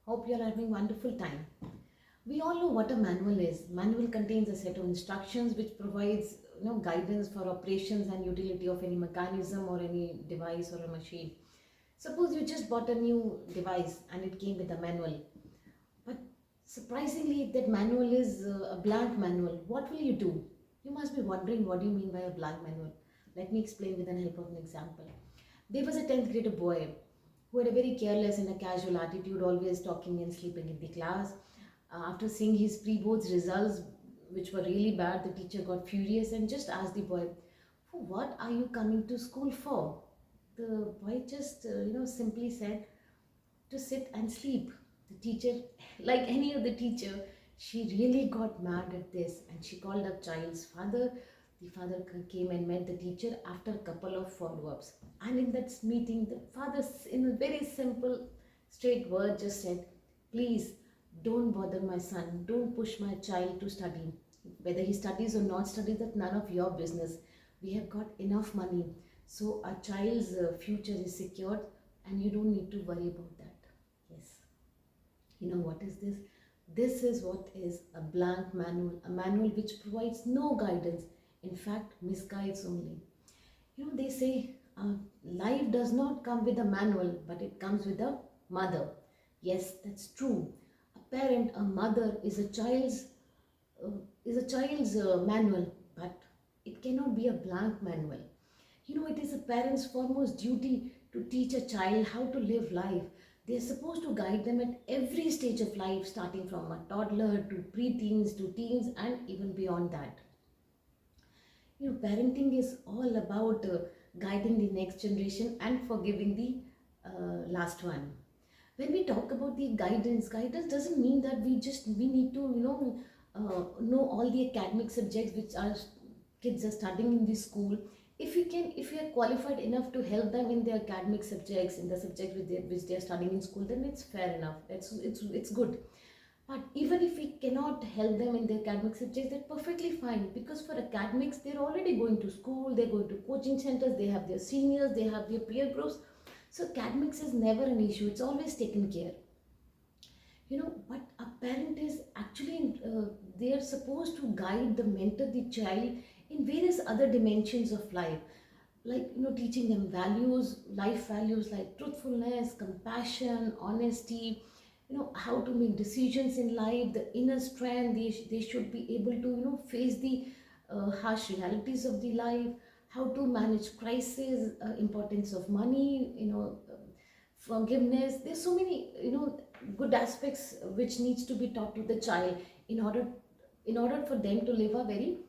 Hope you are having wonderful time. We all know what a manual is. Manual contains a set of instructions which provides guidance for operations and utility of any mechanism or any device or a machine. Suppose you just bought a new device and it came with a manual. But surprisingly, if that manual is a blank manual, what will you do? You must be wondering, what do you mean by a blank manual? Let me explain with the help of an example. There was a 10th grader boy who had a very careless and a casual attitude, always talking and sleeping in the class. After seeing his pre-boards results, which were really bad, the teacher got furious and just asked the boy, "For what are you coming to school for?" The boy just, simply said, "To sit and sleep." The teacher, like any other teacher, she really got mad at this and she called up child's father. The father came and met the teacher after a couple of follow-ups. And in that meeting, the father, in a very simple, straight word, just said, "Please don't bother my son. Don't push my child to study. Whether he studies or not studies, that's none of your business. We have got enough money. So our child's future is secured and you don't need to worry about that." Yes. You know what is this? This is what is a blank manual, a manual which provides no guidance, in fact, misguides only. They say life does not come with a manual, but it comes with a mother. Yes, that's true. A parent, a mother uh, is a child's manual, but it cannot be a blank manual. It is a parent's foremost duty to teach a child how to live life. They are supposed to guide them at every stage of life, starting from a toddler to preteens to teens and even beyond that. Parenting is all about guiding the next generation and forgiving the last one. When we talk about the guidance doesn't mean that we need to know all the academic subjects which our kids are studying in the school. If we are qualified enough to help them in their academic subjects, in the subjects which they are studying in school, then it's fair enough. It's good. But even if we cannot help them in their academic subjects, that's perfectly fine, because for academics, they're already going to school, they're going to coaching centers, they have their seniors, they have their peer groups. So academics is never an issue, it's always taken care. But a parent is actually, they are supposed to guide, the mentor the child in various other dimensions of life, like teaching them values, life values like truthfulness, compassion, honesty, how to make decisions in life, the inner strength. They should be able to face the harsh realities of the life, how to manage crisis, importance of money, forgiveness. There's so many good aspects which needs to be taught to the child in order for them to live a very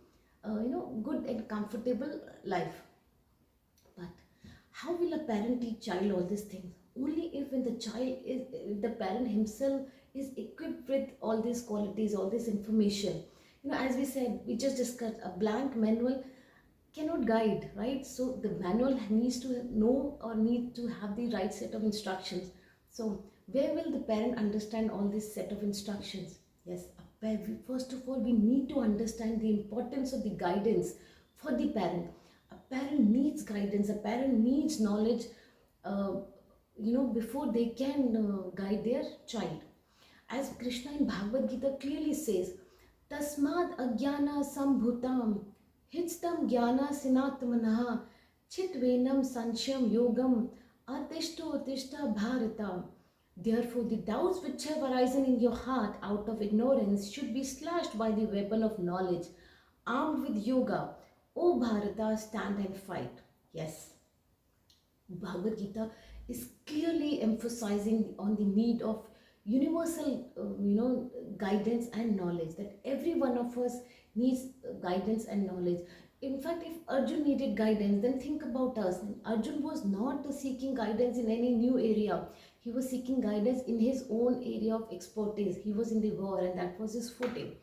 good and comfortable life. But how will a parent teach child all these things? Only if when if the parent himself is equipped with all these qualities, all this information. As we said, we just discussed, a blank manual cannot guide, right? So the manual needs to know or need to have the right set of instructions. So where will the parent understand all this set of instructions? Yes, first of all, we need to understand the importance of the guidance for the parent. A parent needs guidance, a parent needs knowledge, uh, before they can guide their child. As Krishna in Bhagavad Gita clearly says, "Tasmad agyana sambhutam hitstam jnana sinatmanaha chitvenam sansham yogam atishto atishta bharata." Therefore, the doubts which have arisen in your heart out of ignorance should be slashed by the weapon of knowledge. Armed with yoga, O Bharata, stand and fight. Yes, Bhagavad Gita is clearly emphasizing on the need of universal, guidance and knowledge. That every one of us needs guidance and knowledge. In fact, if Arjun needed guidance, then think about us. Arjun was not seeking guidance in any new area. He was seeking guidance in his own area of expertise. He was in the war, and that was his footing.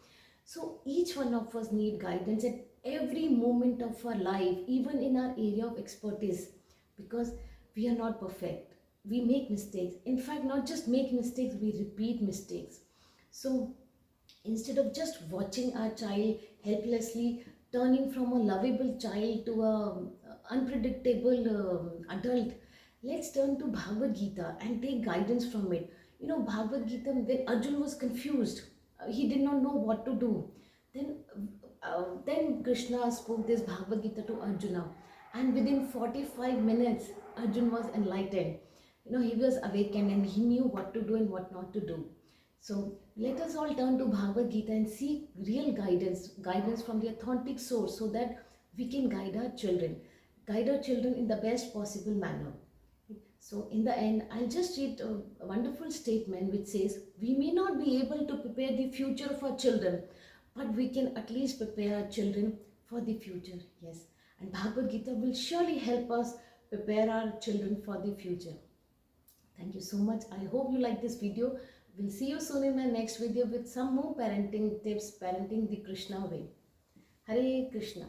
So each one of us need guidance at every moment of our life, even in our area of expertise, because we are not perfect. We make mistakes. In fact, not just make mistakes, we repeat mistakes. So instead of just watching our child helplessly turning from a lovable child to a unpredictable adult, let's turn to Bhagavad Gita and take guidance from it. Bhagavad Gita, when Arjun was confused, he did not know what to do. Then, then Krishna spoke this Bhagavad Gita to Arjuna, and within 45 minutes, Arjun was enlightened. He was awakened and he knew what to do and what not to do. So let us all turn to Bhagavad Gita and seek real guidance from the authentic source, so that we can guide our children in the best possible manner. So in the end, I'll just read a wonderful statement which says, we may not be able to prepare the future of our children, but we can at least prepare our children for the future. Yes. And Bhagavad Gita will surely help us prepare our children for the future. Thank you so much. I hope you like this video. We'll see you soon in my next video with some more parenting tips, parenting the Krishna way. Hare Krishna.